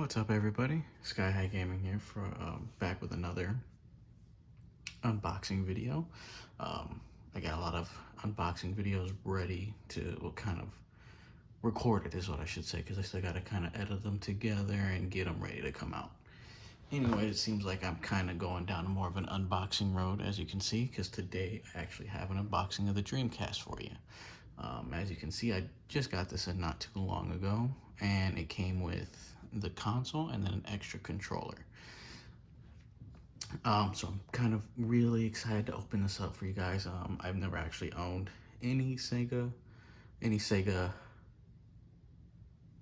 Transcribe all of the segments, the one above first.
What's up, everybody? Sky High Gaming here for back with another unboxing video. I got a lot of unboxing videos ready to kind of record it, is what I should say, because I still got to kind of edit them together and get them ready to come out. Anyway, it seems like I'm kind of going down more of an unboxing road, as you can see, because today I actually have an unboxing of the Dreamcast for you. As you can see, I just got this in not too long ago, and it came with the console and then an extra controller. So I'm kind of really excited to open this up for you guys. I've never actually owned any Sega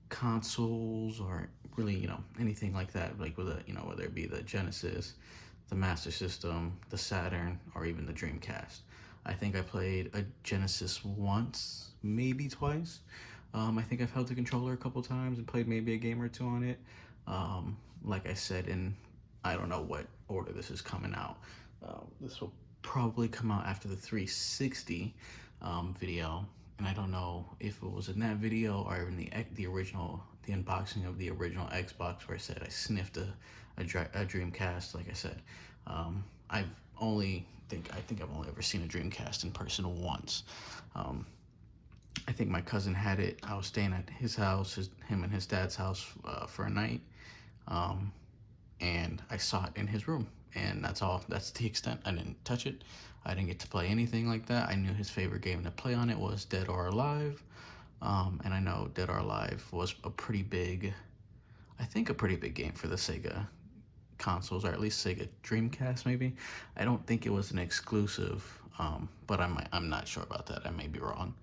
consoles or really, anything like that, like with whether it be the Genesis, the Master System, the Saturn, or even the Dreamcast. I think I played a Genesis once, maybe twice. I think I've held the controller a couple times and played maybe a game or two on it. Like I said, I don't know what order this is coming out. This will probably come out after the 360 video, and I don't know if it was in that video or in the unboxing of the original Xbox, where I said I sniffed a Dreamcast. Like I said, I think I've only ever seen a Dreamcast in person once. I think my cousin had it. I was staying at his house, him and his dad's house for a night, and I saw it in his room, and that's all. That's the extent. I didn't touch it. I didn't get to play anything like that. I knew his favorite game to play on it was Dead or Alive, and I know Dead or Alive was a pretty big game for the Sega consoles, or at least Sega Dreamcast maybe. I don't think it was an exclusive, but I'm not sure about that. I may be wrong.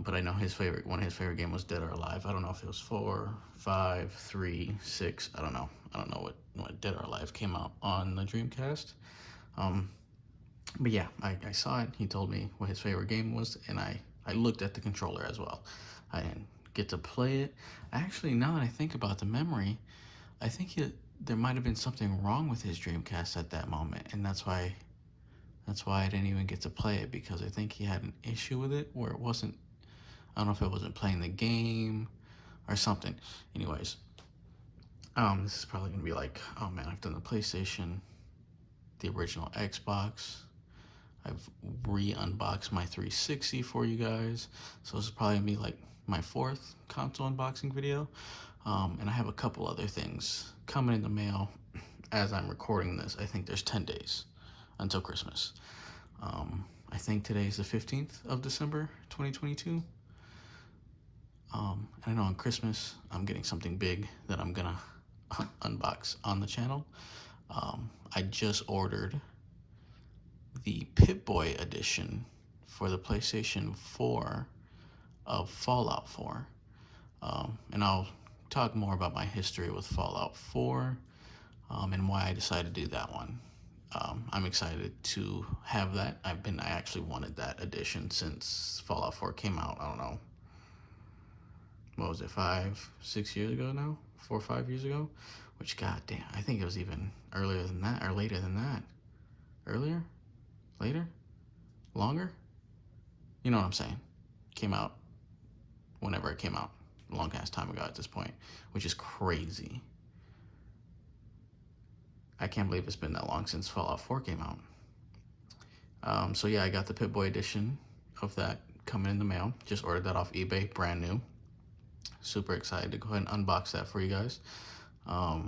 But I know one of his favorite game was Dead or Alive. I don't know if it was 4, 5, 3, 6. I don't know. I don't know what Dead or Alive came out on the Dreamcast. But yeah, I saw it. He told me what his favorite game was, and I looked at the controller as well. I didn't get to play it. Actually, now that I think about the memory, I think there might have been something wrong with his Dreamcast at that moment, and that's why I didn't even get to play it, because I think he had an issue with it where it wasn't. I don't know if it wasn't playing the game or something. Anyways, this is probably gonna be like, oh man, I've done the PlayStation, the original Xbox. I've re-unboxed my 360 for you guys. So this is probably gonna be like my 4th console unboxing video. And I have a couple other things coming in the mail as I'm recording this. I think there's 10 days until Christmas. I think today's the 15th of December, 2022. And I know on Christmas, I'm getting something big that I'm gonna unbox on the channel. I just ordered the Pip-Boy edition for the PlayStation 4 of Fallout 4. And I'll talk more about my history with Fallout 4 and why I decided to do that one. I'm excited to have that. I actually wanted that edition since Fallout 4 came out. I don't know, what was it, 5, 6 years ago now? 4 or 5 years ago? Which, goddamn, I think it was even earlier than that, or later than that. Earlier? Later? Longer? You know what I'm saying. Came out whenever it came out. A long ass time ago at this point, which is crazy. I can't believe it's been that long since Fallout 4 came out. So yeah, I got the Pip-Boy edition of that coming in the mail. Just ordered that off eBay, brand new. Super excited to go ahead and unbox that for you guys. I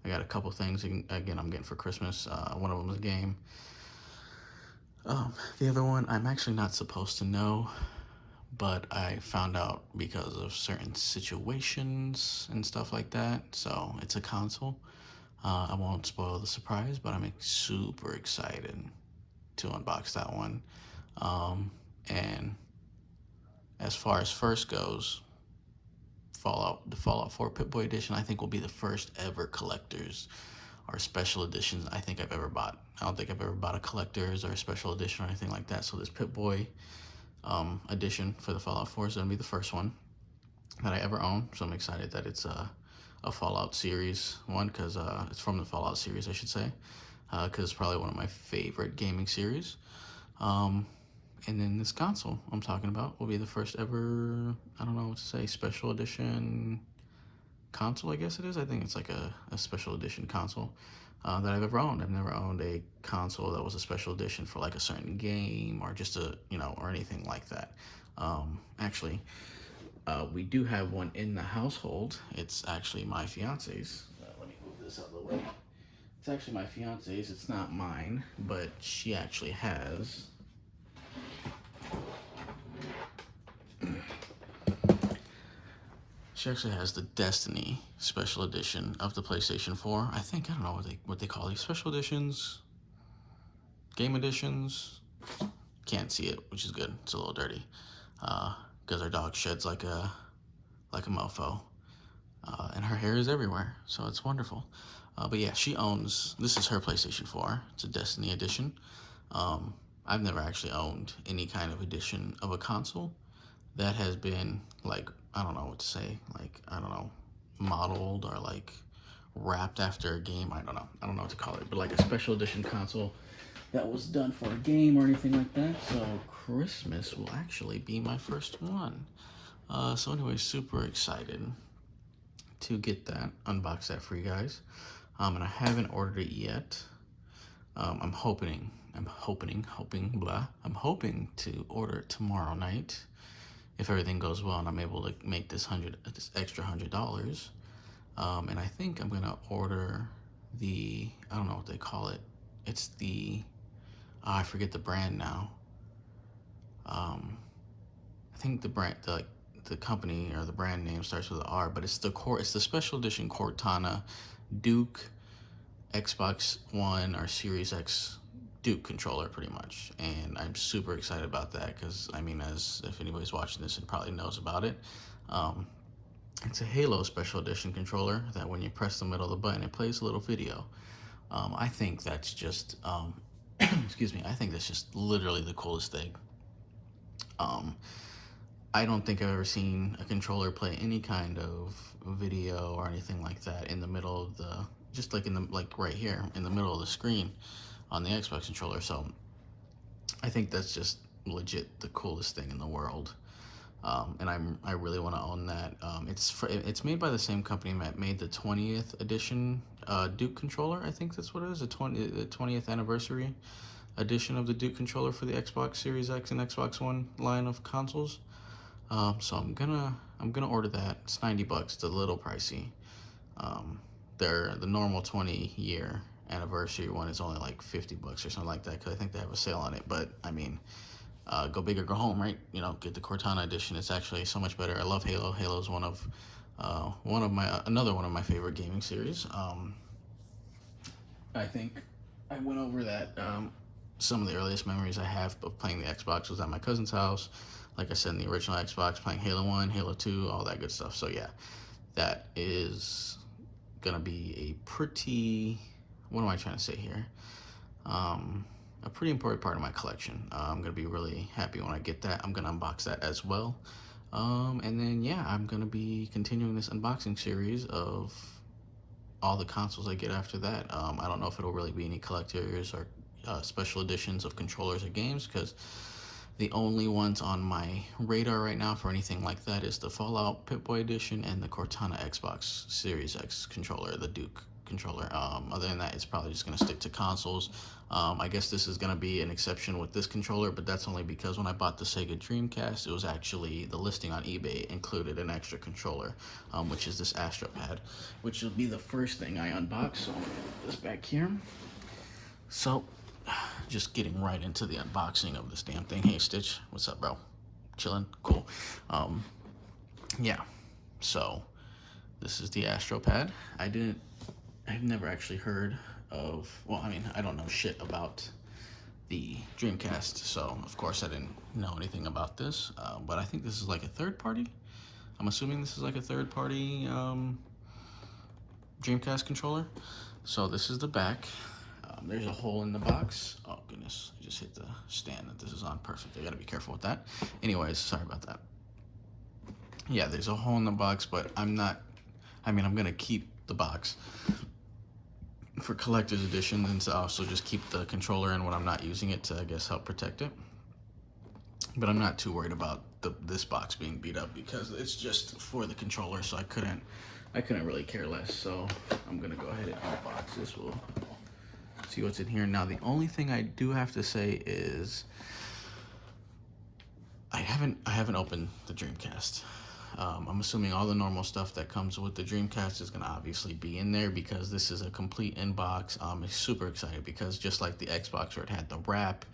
got a couple things, again, I'm getting for Christmas. One of them is a game. The other one, I'm actually not supposed to know, but I found out because of certain situations and stuff like that. So it's a console. I won't spoil the surprise, but I'm super excited to unbox that one. And as far as first goes, the Fallout 4 Pip-Boy edition, I think will be the first ever collector's or special editions I think I've ever bought. I don't think I've ever bought a collector's or a special edition or anything like that. So this Pip-Boy edition for the Fallout 4 is gonna be the first one that I ever own. So I'm excited that it's a Fallout series one, because it's from the Fallout series, I should say, because it's probably one of my favorite gaming series. And then this console I'm talking about will be the first ever, I don't know what to say, special edition console, I guess it is. I think it's like a special edition console that I've ever owned. I've never owned a console that was a special edition for like a certain game or just a, or anything like that. Actually, we do have one in the household. It's actually my fiance's. Let me move this out of the way. It's actually my fiance's. It's not mine, but she actually has. She actually has the Destiny special edition of the PlayStation 4. I think, I don't know what they call these special editions, game editions. Can't see it, which is good. It's a little dirty because our dog sheds like a mofo, and her hair is everywhere, so it's wonderful. But yeah, she owns, this is her PlayStation 4. It's a Destiny edition. I've never actually owned any kind of edition of a console that has been like, I don't know what to say, like, I don't know, modeled or like wrapped after a game. I don't know what to call it, but like a special edition console that was done for a game or anything like that. So Christmas will actually be my first one. So anyway, super excited to get that, unbox that for you guys. And I haven't ordered it yet. I'm hoping to order it tomorrow night if everything goes well and I'm able to make this extra $100. And I think I'm gonna order the, I don't know what they call it. It's the, I forget the brand now. I think the brand, the company or the brand name starts with an R, but it's the special edition Cortana Duke Xbox One or Series X Duke controller, pretty much. And I'm super excited about that because, I mean, as if anybody's watching this and probably knows about it, it's a Halo special edition controller that when you press the middle of the button, it plays a little video. I think that's just, excuse me, I think that's just literally the coolest thing. I don't think I've ever seen a controller play any kind of video or anything like that in the middle of the, just like right here in the middle of the screen on the Xbox controller. So I think that's just legit the coolest thing in the world. And I really want to own that. It's made by the same company that made the 20th edition Duke controller. I think that's what it is, the 20th anniversary edition of the Duke controller for the Xbox Series X and Xbox One line of consoles. So I'm gonna order that. It's $90. It's a little pricey. The normal 20-year anniversary one is only like $50 or something like that because I think they have a sale on it. But I mean, go big or go home, right? Get the Cortana edition. It's actually so much better. I love Halo. Halo's another one of my favorite gaming series. I think I went over that. Some of the earliest memories I have of playing the Xbox was at my cousin's house. Like I said, in the original Xbox, playing Halo 1, Halo 2, all that good stuff. So yeah, that is gonna be a pretty, what am I trying to say here? A pretty important part of my collection. I'm gonna be really happy when I get that. I'm gonna unbox that as well. And then yeah, I'm gonna be continuing this unboxing series of all the consoles I get after that. I don't know if it'll really be any collectors or special editions of controllers or games, because the only ones on my radar right now for anything like that is the Fallout Pip-Boy edition and the Cortana Xbox Series X controller, the Duke controller. Other than that, it's probably just going to stick to consoles. I guess this is going to be an exception with this controller, but that's only because when I bought the SEGA Dreamcast, it was actually, the listing on eBay included an extra controller, which is this Astro Pad, which will be the first thing I unbox. So I'm going to put this back here. So, just getting right into the unboxing of this damn thing. Hey Stitch, what's up, bro? Chilling? Cool. Yeah, so this is the Astro Pad. I've never actually heard of, well, I mean, I don't know shit about the Dreamcast, so of course I didn't know anything about this, but I think this is like a third party. I'm assuming this is like a third party Dreamcast controller. So this is the back. There's a hole in the box. Oh goodness, I just hit the stand that this is on. Perfect. I gotta be careful with that. Anyways, sorry about that. Yeah, there's a hole in the box, but I'm gonna keep the box for collector's edition, and to also just keep the controller in when I'm not using it to, I guess, help protect it. But I'm not too worried about this box being beat up because it's just for the controller, so I couldn't I couldn't really care less, so I'm gonna go ahead and unbox this. We'll see what's in here. Now, the only thing I do have to say is I haven't opened the Dreamcast. I'm assuming all the normal stuff that comes with the Dreamcast is gonna obviously be in there because this is a complete inbox. I'm super excited because just like the Xbox where it had the wrap,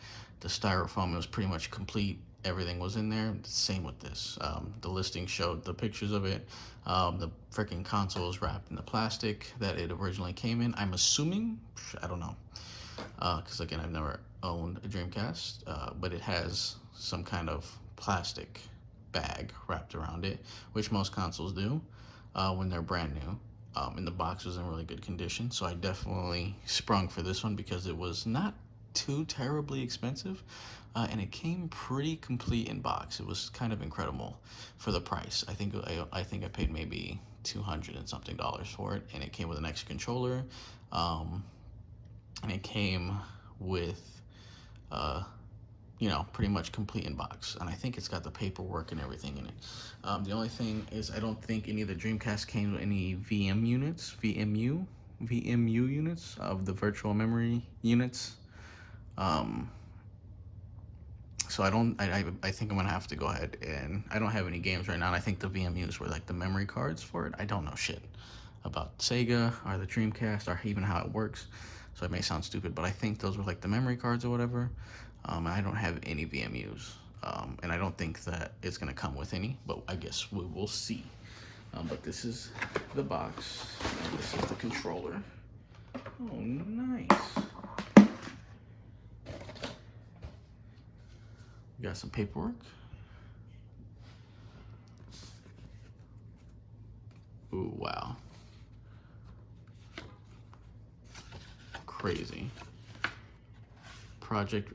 the styrofoam, it was pretty much complete. Everything was in there. Same with this. The listing showed the pictures of it. The freaking console is wrapped in the plastic that it originally came in. I'm assuming, I don't know, because again, I've never owned a Dreamcast, but it has some kind of plastic bag wrapped around it, which most consoles do when they're brand new. And the box was in really good condition, so I definitely sprung for this one because it was not too terribly expensive, and it came pretty complete in box. It was kind of incredible for the price. I think I paid maybe $200 and something for it, and it came with an extra controller, and it came with pretty much complete in box, and I think it's got the paperwork and everything in it. The only thing is I don't think any of the Dreamcast came with any VMU units of the virtual memory units. So I think I'm gonna have to go ahead, and I don't have any games right now, and I think the VMUs were like the memory cards for it. I don't know shit about Sega or the Dreamcast or even how it works, so it may sound stupid, but I think those were like the memory cards or whatever. I don't have any VMUs, and I don't think that it's gonna come with any, but I guess we will see. But this is the box, and this is the controller. Oh, nice. We got some paperwork. Ooh, wow. Crazy. Product,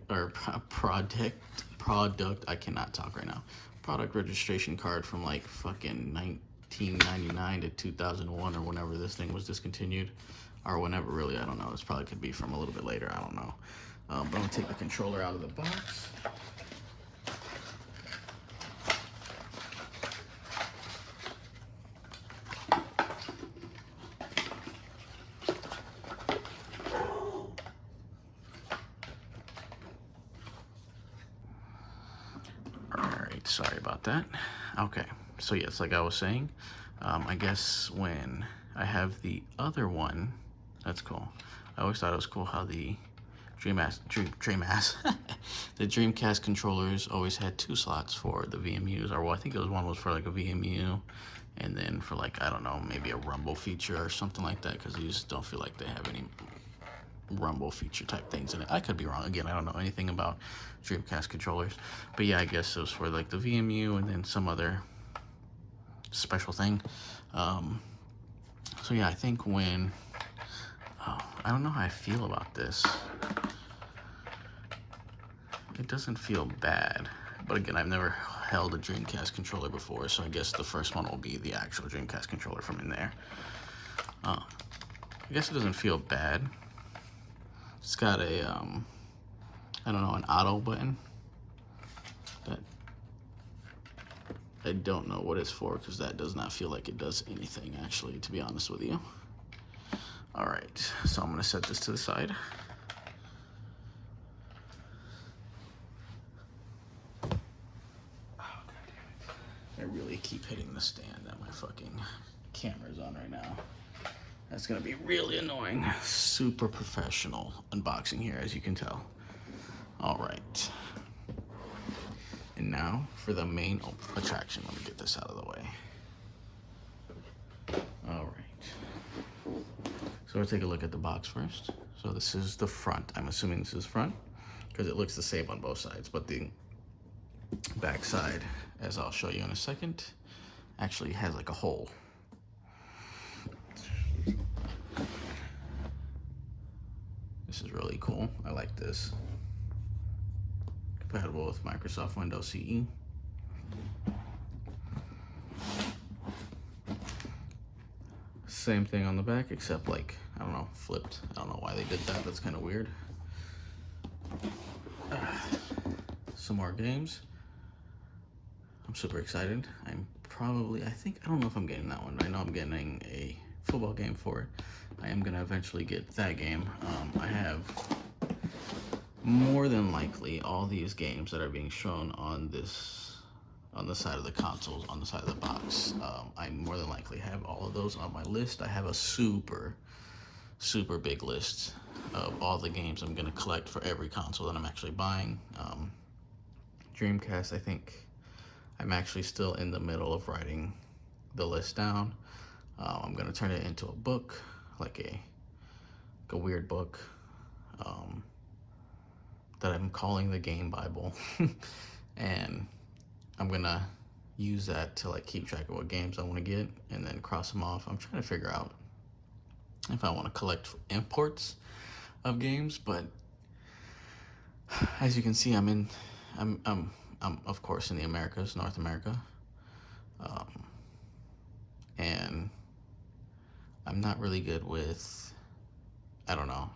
I cannot talk right now. Product registration card from like fucking 1999 to 2001 or whenever this thing was discontinued. Or whenever, really, I don't know. This probably could be from a little bit later, I don't know. But I'm gonna take the controller out of the box. Sorry about that. Okay, so yes, like I was saying, I guess when I have the other one, that's cool. I always thought it was cool how the the Dreamcast controllers always had 2 slots for the VMUs, or well, I think it was one was for like a VMU, and then for like, I don't know, maybe a rumble feature or something like that, because these don't feel like they have any rumble feature type things in it. I could be wrong. Again, I don't know anything about Dreamcast controllers, but yeah, I guess it was for like the VMU and then some other special thing. So yeah, I think when I don't know how I feel about this. It doesn't feel bad, but again, I've never held a Dreamcast controller before, so I guess the first one will be the actual Dreamcast controller from in there. I guess it doesn't feel bad. It's got a, I don't know, an auto button that I don't know what it's for, because that does not feel like it does anything, actually, to be honest with you. All right, so I'm gonna set this to the side. Oh, God damn it. I really keep hitting the stand that my fucking camera's on right now. That's gonna be really annoying. Super professional unboxing here, as you can tell. All right. And now for the main attraction. Let me get this out of the way. All right. So we'll take a look at the box first. So this is the front. I'm assuming this is front because it looks the same on both sides, but the back side, as I'll show you in a second, actually has like a hole. This is really cool. I like this. Compatible with Microsoft Windows CE. Same thing on the back, except like, I don't know, flipped. I don't know why they did that. That's kind of weird. Some more games. I'm super excited. I'm probably, I don't know if I'm getting that one. I know I'm getting a football game for it. I am going to eventually get that game. I have more than likely all these games that are being shown on the side of the consoles, on the side of the box. I more than likely have all of those on my list. I have a super big list of all the games I'm going to collect for every console that I'm actually buying. Dreamcast, I think I'm actually still in the middle of writing the list down. I'm going to turn it into a book, like a weird book that I'm calling the Game Bible. And I'm going to use that to like keep track of what games I want to get and then cross them off. I'm trying to figure out if I want to collect imports of games, but as you can see, I'm of course in the Americas, North America, and I'm not really good with, I don't know,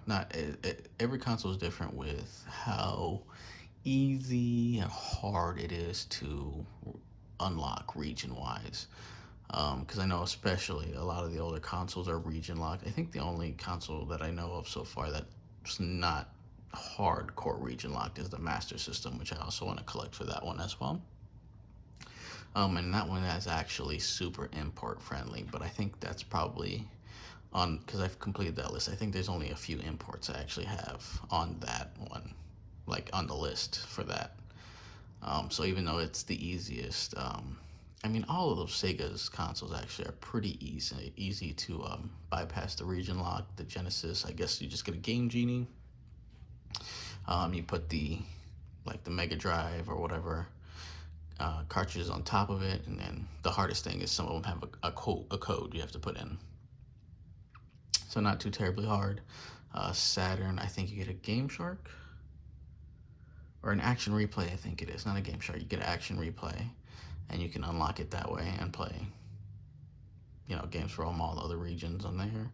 every console is different with how easy and hard it is to unlock region wise. Because I know especially a lot of the older consoles are region locked. I think the only console that I know of so far that's not hardcore region locked is the Master System, which I also want to collect for that one as well. And that one is actually super import friendly, but I think that's probably on, because I've completed that list. I think there's only a few imports I actually have on that one, like on the list for that. So even though it's the easiest, I mean, all of those Sega's consoles actually are pretty easy to bypass the region lock. The Genesis, I guess you just get a Game Genie. You put the Mega Drive or whatever cartridges on top of it, and then the hardest thing is some of them have a code you have to put in. So not too terribly hard. Saturn, I think you get a Game Shark or an Action Replay. I think it is not a Game Shark. You get an Action Replay, and you can unlock it that way and play, games from all the other regions on there.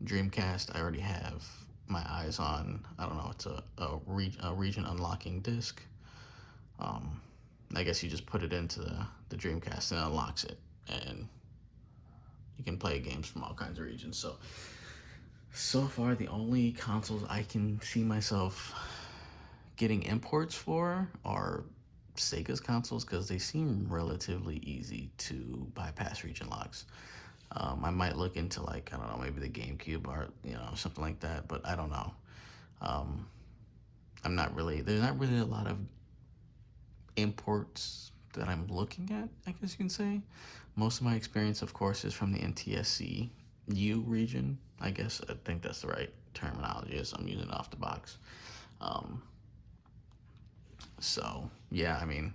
Dreamcast, I already have my eyes on. I don't know, it's a region unlocking disc. I guess you just put it into the Dreamcast and it unlocks it, and you can play games from all kinds of regions. So far, the only consoles I can see myself getting imports for are Sega's consoles, because they seem relatively easy to bypass region locks. I might look into I don't know, maybe the GameCube or something like that, but I don't know. There's not really a lot of imports that I'm looking at, I guess you can say. Most of my experience, of course, is from the NTSC U region. I think that's the right terminology, as I'm using it off the box. So yeah, I mean,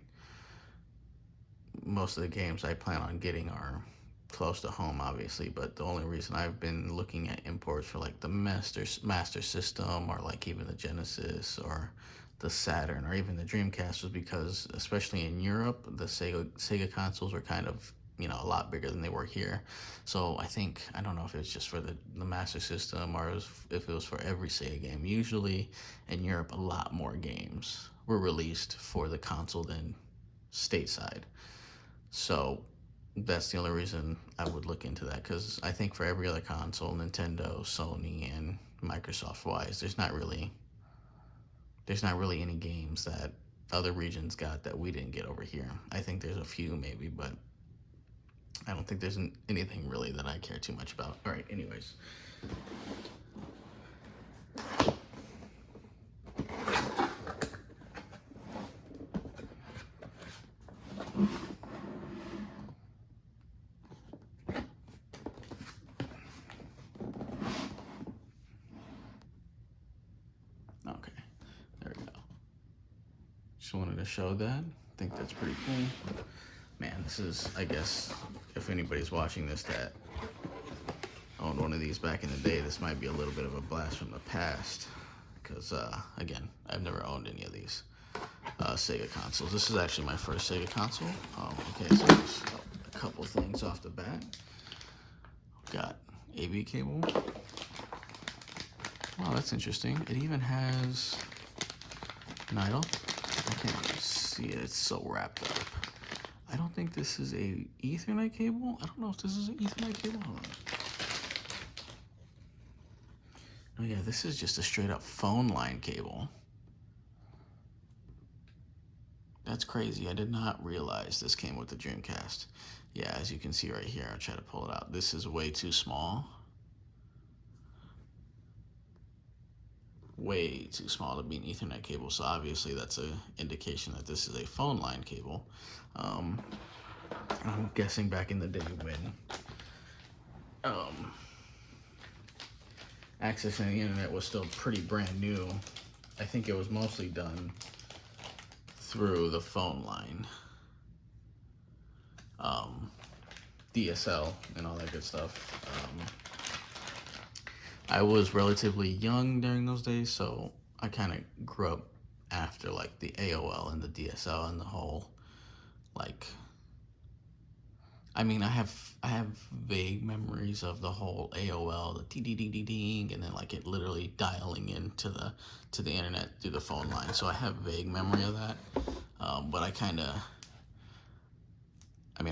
most of the games I plan on getting are close to home, obviously, but the only reason I've been looking at imports for the Master System, or even the Genesis or the Saturn or even the Dreamcast, was because, especially in Europe, the Sega consoles were kind of a lot bigger than they were here. So I don't know if it's just for the Master System or if it was for every Sega game. Usually in Europe, a lot more games were released for the console than stateside. So that's the only reason I would look into that, because I think for every other console, Nintendo, Sony, and Microsoft wise, there's not really any games that other regions got that we didn't get over here. I think there's a few maybe, but I don't think there's anything really that I care too much about. All right, anyways. Okay, there we go. Just wanted to show that. I think that's pretty cool. Man, this is, I guess, if anybody's watching this that owned one of these back in the day, this might be a little bit of a blast from the past, because, again, I've never owned any of these Sega consoles. This is actually my first Sega console. Okay, so just a couple things off the bat. Got AV cable. Wow, that's interesting. It even has an idle. I can't see it. It's so wrapped up. I don't think this is a Ethernet cable. I don't know if this is an Ethernet cable. Hold on. Oh yeah, this is just a straight up phone line cable. That's crazy. I did not realize this came with the Dreamcast. Yeah, as you can see right here, I'll try to pull it out. This is way too small. Way too small to be an Ethernet cable, so obviously that's an indication that this is a phone line cable. I'm guessing back in the day when accessing the internet was still pretty brand new, I think it was mostly done through the phone line, DSL and all that good stuff. I was relatively young during those days, so I kind of grew up after like the AOL and the DSL and the whole, like, I mean, I have vague memories of the whole AOL, the ding, and then like it literally dialing into the internet through the phone line. So I have vague memory of that, but I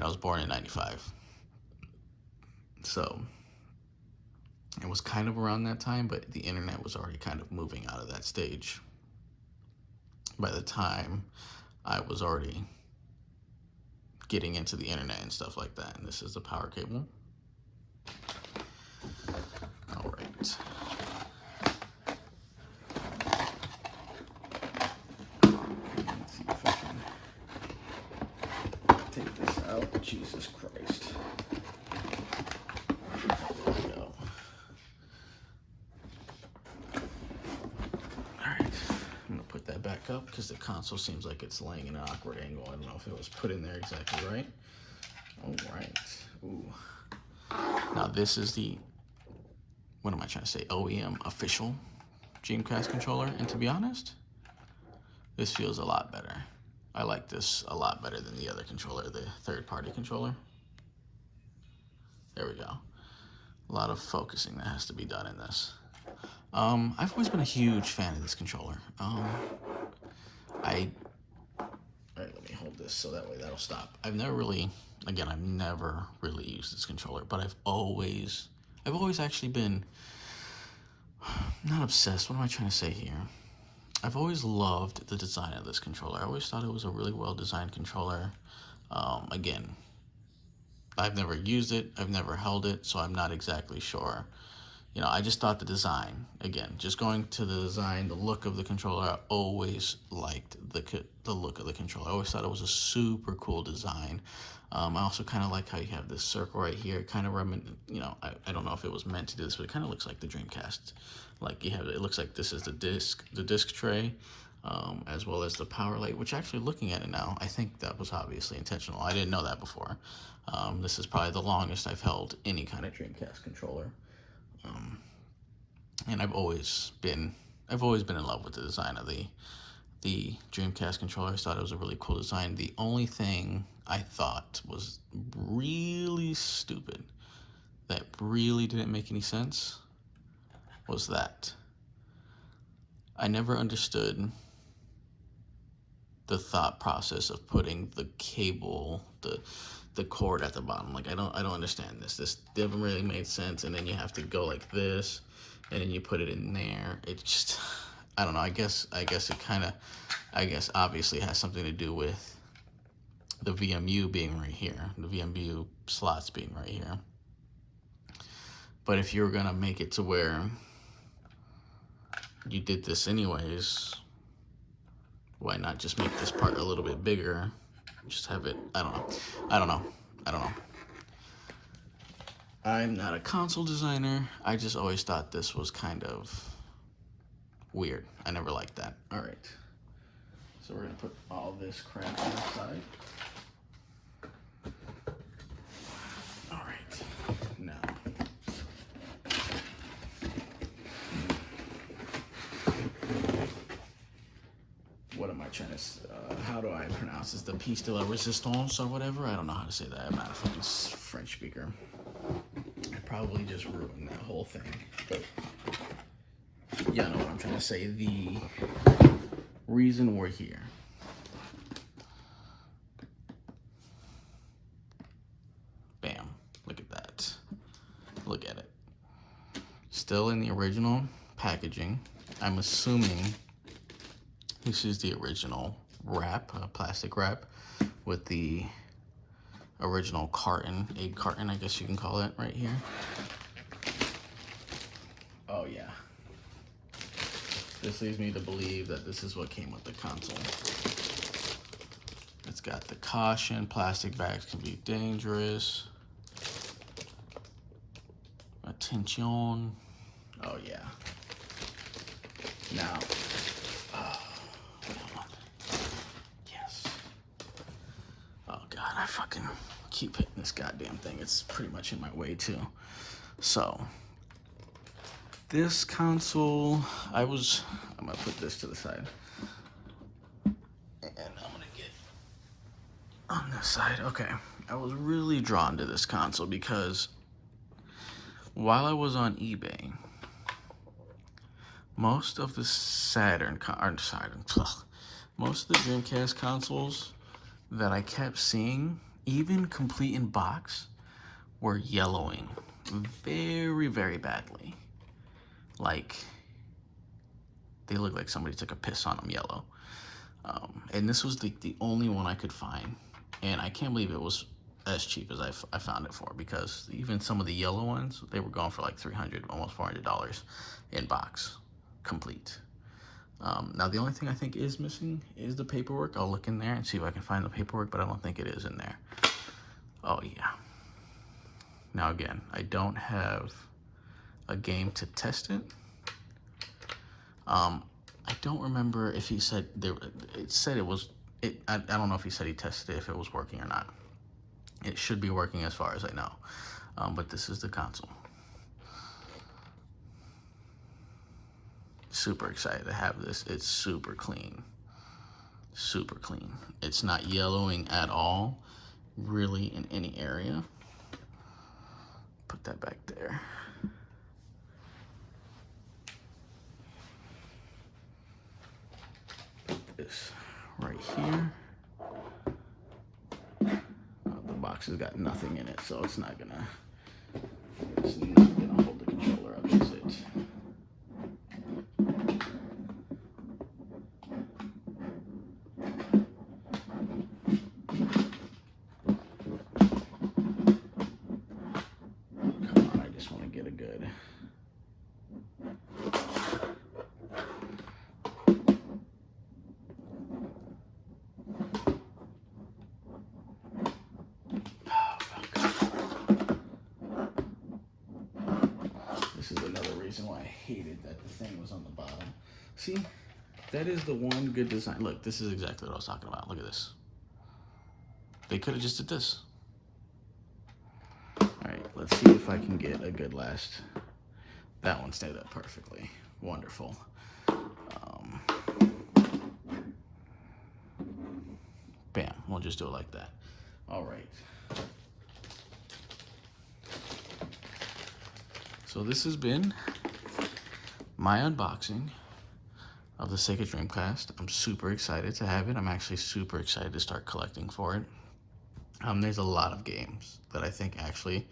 was born in '95, so it was kind of around that time, but the internet was already kind of moving out of that stage by the time I was already getting into the internet and stuff like that. And this is the power cable. All right. Let's see if I can take this out. Jesus Christ. There we go. All right. I'm gonna put that back up because the console seems like it's laying in an awkward angle. I don't know if it was put in there exactly right. All right. Ooh. Now this is the, what am I trying to say? OEM official Dreamcast controller. And to be honest, this feels a lot better. I like this a lot better than the other controller, the third-party controller. There we go. A lot of focusing that has to be done in this. I've always been a huge fan of this controller. All right, let me hold this so that way that'll stop. I've never really used this controller, but I've always actually been, not obsessed, what am I trying to say here? I've always loved the design of this controller. I always thought it was a really well-designed controller. Again, I've never used it, I've never held it, so I'm not exactly sure. You know, I just thought the design, again, just going to the design, the look of the controller, I always liked the look of the controller. I always thought it was a super cool design. I also kind of like how you have this circle right here, kind of I don't know if it was meant to do this, but it kind of looks like the Dreamcast. Like it looks like this is the disc tray, as well as the power light, which actually looking at it now, I think that was obviously intentional. I didn't know that before. This is probably the longest I've held any kind of Dreamcast controller. And I've always been in love with the design of the Dreamcast controller. I thought it was a really cool design. The only thing I thought was really stupid, that really didn't make any sense, was that I never understood the thought process of putting the cable, the cord at the bottom. Like I don't understand this. This never really made sense. And then you have to go like this, and then you put it in there. It just, I don't know. I guess it obviously has something to do with the VMU being right here, the VMU slots being right here. But if you're gonna make it to where you did this anyways, why not just make this part a little bit bigger? Just have it, I don't know. I'm not a console designer. I just always thought this was kind of weird. I never liked that. All right. So we're gonna put all this crap on the side. All right. Now, what am I trying to, how do I pronounce this? The piece de la resistance or whatever? I don't know how to say that. I'm not a fucking French speaker. I probably just ruined that whole thing. But yeah, I know what I'm trying to say. The reason we're here still in the original packaging. I'm assuming this is the original wrap, plastic wrap, with the original carton, egg carton, I guess you can call it, right here. Oh yeah. This leads me to believe that this is what came with the console. It's got the caution, plastic bags can be dangerous. Attention. Oh yeah. Now, yes. Oh God, I fucking keep hitting this goddamn thing. It's pretty much in my way too. So, this console, I'm gonna put this to the side. And I'm gonna get on this side. Okay, I was really drawn to this console because while I was on eBay, most of the most of the Dreamcast consoles that I kept seeing, even complete in box, were yellowing very, very badly. Like, they look like somebody took a piss on them yellow. And this was the only one I could find. And I can't believe it was as cheap as I found it for, because even some of the yellow ones, they were going for like $300, almost $400 in box, complete. Now, the only thing I think is missing is the paperwork. I'll look in there and see if I can find the paperwork, but I don't think it is in there. Oh, yeah. Now, again, I don't have a game to test it. I don't remember if he said it said it was. I don't know if he said he tested it, if it was working or not. It should be working as far as I know. But this is the console. Super excited to have this. It's super clean. Super clean. It's not yellowing at all, really, in any area. Put that back there. Put this right here. The box has got nothing in it, so it's not gonna hold the controller up, is it? Come on, I just want to get a good. This is another reason why I hated that the thing was on the bottom. See, that is the one good design. Look, this is exactly what I was talking about. Look at this. They could have just did this. All right, let's see if I can get a good last. That one stayed up perfectly. Wonderful. Bam, we'll just do it like that. All right. So this has been my unboxing of the SEGA Dreamcast. I'm super excited to have it. I'm actually super excited to start collecting for it. There's a lot of games that I think actually,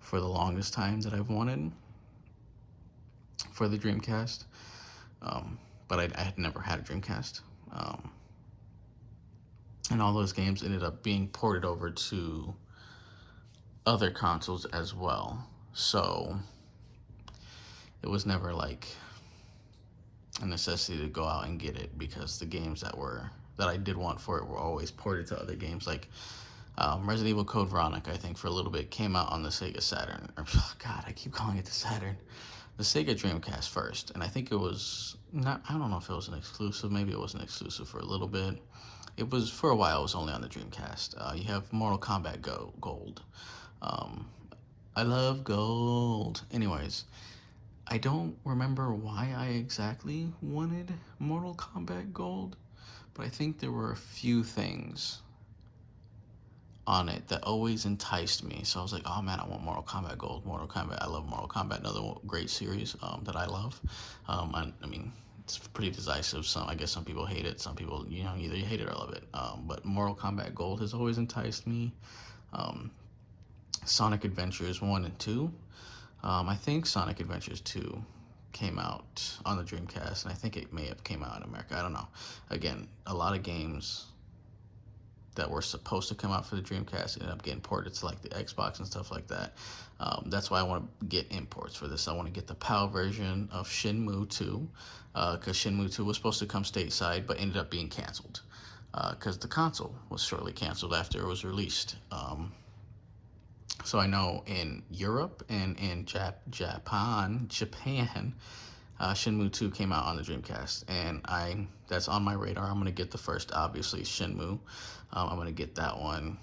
for the longest time, that I've wanted for the Dreamcast, but I had never had a Dreamcast. And all those games ended up being ported over to other consoles as well. So it was never like a necessity to go out and get it, because the games that I did want for it were always ported to other games. Like Resident Evil Code Veronica, I think for a little bit, came out on the Sega Saturn. Oh God, I keep calling it the Saturn. The Sega Dreamcast first, and I think it was not. I don't know if it was an exclusive. Maybe it was an exclusive for a little bit. It was, for a while, it was only on the Dreamcast. You have Mortal Kombat Gold. I love gold. Anyways, I don't remember why I exactly wanted Mortal Kombat Gold, but I think there were a few things on it that always enticed me. So I was like, oh man, I want Mortal Kombat Gold. Mortal Kombat, I love Mortal Kombat, another great series that I love. I mean, it's pretty decisive. I guess some people hate it. Some people, either you hate it or love it. But Mortal Kombat Gold has always enticed me. Sonic Adventures 1 and 2. I think Sonic Adventures 2 came out on the Dreamcast, and I think it may have came out in America. I don't know. Again, a lot of games that were supposed to come out for the Dreamcast ended up getting ported to like the Xbox and stuff like that. That's why I want to get imports for this. I want to get the PAL version of Shenmue 2, because Shenmue 2 was supposed to come stateside, but ended up being canceled because the console was shortly canceled after it was released. So I know in Europe and in Japan, Shenmue 2 came out on the Dreamcast, and that's on my radar. I'm gonna get the first, obviously, Shenmue. I'm gonna get that one,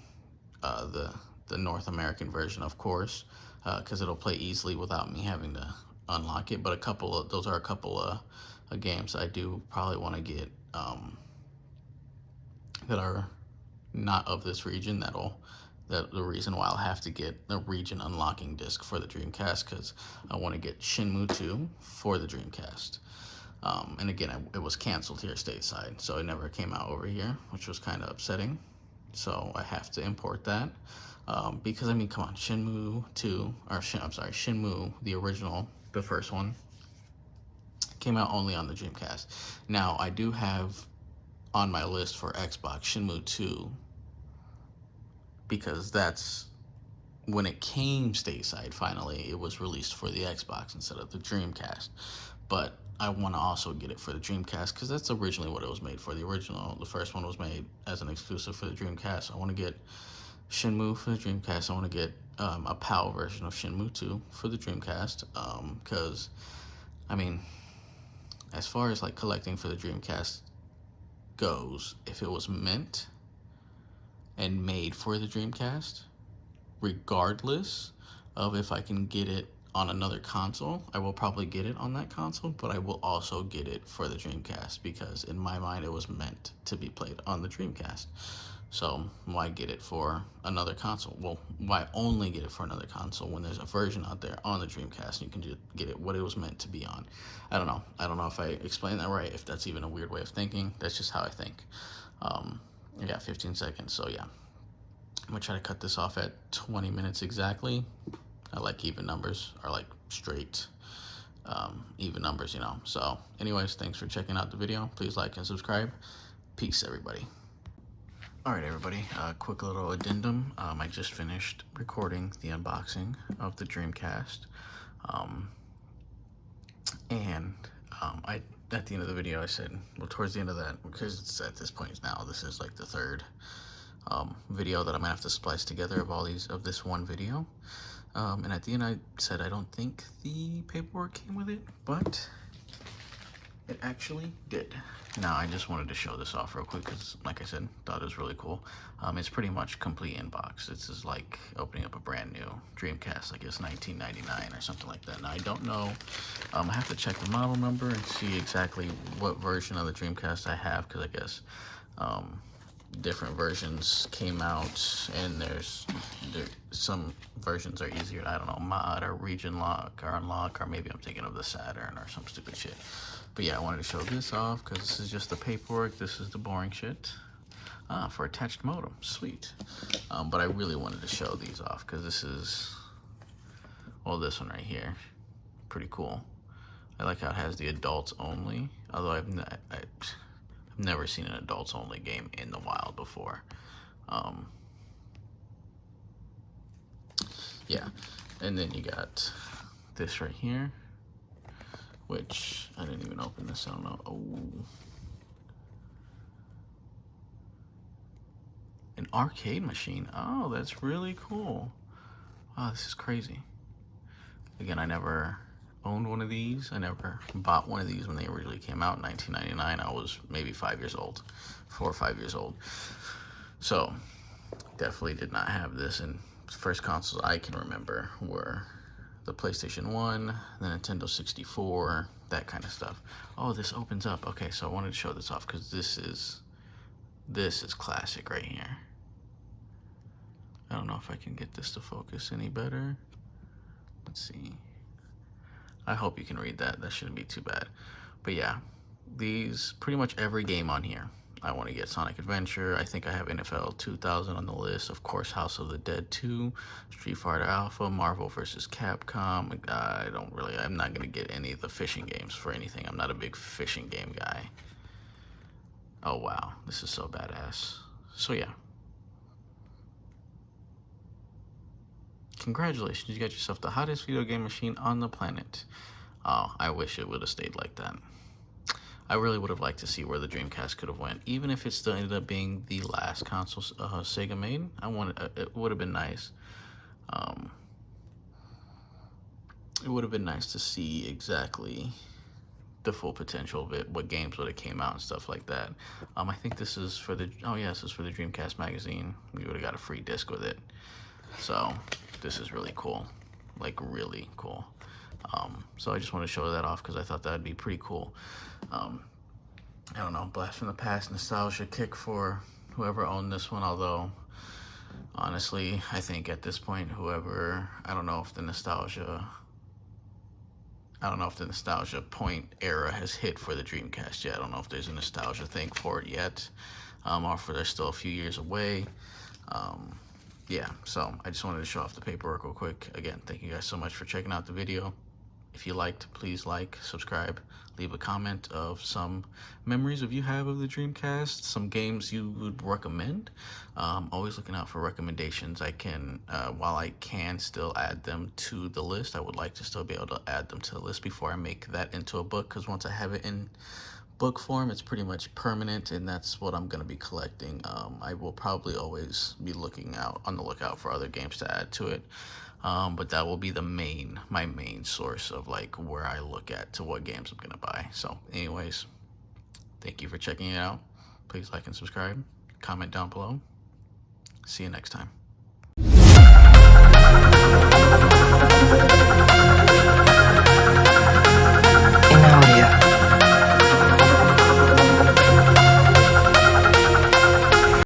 the North American version, of course, because it'll play easily without me having to unlock it. But those are a couple of games I do probably want to get that are not of this region. That the reason why I'll have to get the region unlocking disc for the Dreamcast, because I want to get Shenmue 2 for the Dreamcast. And again, it was canceled here stateside, so it never came out over here, which was kind of upsetting. So I have to import that. Because I mean, come on, Shenmue 2, Shenmue, the original, the first one, came out only on the Dreamcast. Now, I do have on my list for Xbox Shenmue 2, because that's when it came stateside. Finally, it was released for the Xbox instead of the Dreamcast. But I want to also get it for the Dreamcast, because that's originally what it was made for. The first one was made as an exclusive for the Dreamcast. I want to get Shenmue for the Dreamcast. I want to get a PAL version of Shenmue 2 for the Dreamcast, because I mean, as far as like collecting for the Dreamcast goes, if it was meant and made for the Dreamcast, regardless of if I can get it on another console, I will probably get it on that console, but I will also get it for the Dreamcast, because in my mind it was meant to be played on the Dreamcast. So why get it for another console? Well, why only get it for another console when there's a version out there on the Dreamcast and you can just get it what it was meant to be on? I don't know if I explained that right, if that's even a weird way of thinking. That's just how I think. I got 15 seconds, so yeah. I'm gonna try to cut this off at 20 minutes exactly. I like even numbers, or like straight even numbers, you know. So anyways, thanks for checking out the video. Please like and subscribe. Peace, everybody. All right, everybody, quick little addendum. I just finished recording the unboxing of the Dreamcast. At the end of the video, I said, well, towards the end of that, because it's at this point now, this is like the third video that I'm gonna have to splice together of this one video. And at the end, I said I don't think the paperwork came with it, but it actually did. Now, I just wanted to show this off real quick because, like I said, thought it was really cool. It's pretty much complete in box. This is like opening up a brand new Dreamcast, like it's 1999 or something like that. Now, I don't know. I have to check the model number and see exactly what version of the Dreamcast I have, because I guess different versions came out, and some versions are easier to, I don't know, mod or region lock or unlock, or maybe I'm thinking of the Saturn or some stupid shit. But yeah, I wanted to show this off because this is just the paperwork. This is the boring shit. For attached modem, sweet. But I really wanted to show these off because this is, well, this one right here, pretty cool. I like how it has the adults only, although I've never seen an adults only game in the wild before. Yeah, and then you got this right here, which I didn't even open this, I don't know. Oh, an arcade machine. Oh, that's really cool. Wow, this is crazy. Again, I never owned one of these. I never bought one of these when they originally came out in 1999. I was maybe 5 years old, 4 or 5 years old. So definitely did not have this. And the first consoles I can remember were the PlayStation 1, the Nintendo 64, that kind of stuff. Oh, this opens up. Okay, so I wanted to show this off because this is classic right here. I don't know if I can get this to focus any better. Let's see. I hope you can read that. That shouldn't be too bad. But yeah, these, pretty much every game on here I want to get Sonic Adventure. I think I have NFL 2000 on the list. Of course, House of the Dead 2, Street Fighter Alpha, Marvel vs. Capcom. I'm not going to get any of the fishing games for anything. I'm not a big fishing game guy. Oh, wow. This is so badass. So, yeah. Congratulations. You got yourself the hottest video game machine on the planet. Oh, I wish it would have stayed like that. I really would have liked to see where the Dreamcast could have went, even if it still ended up being the last console Sega made. It would have been nice. It would have been nice to see exactly the full potential of it, what games would have came out and stuff like that. I think this is for the this is for the Dreamcast magazine. We would have got a free disc with it. So this is really cool, like really cool. So I just want to show that off because I thought that would be pretty cool. I don't know, blast from the past, nostalgia kick for whoever owned this one, although honestly, I think at this point, I don't know if the nostalgia point era has hit for the Dreamcast yet. I don't know if there's a nostalgia thing for it yet, or if they're still a few years away. Yeah, so I just wanted to show off the paperwork real quick. Again, thank you guys so much for checking out the video. If you liked, please like, subscribe, leave a comment of some memories you have of the Dreamcast, some games you would recommend. Always looking out for recommendations. While I can still add them to the list, I would like to still be able to add them to the list before I make that into a book, because once I have it in book form, it's pretty much permanent, and that's what I'm going to be collecting. I will probably always be on the lookout for other games to add to it. But that will be my main source of like where I look at to what games I'm gonna buy. So anyways, thank you for checking it out. Please like and subscribe, comment down below. See you next time.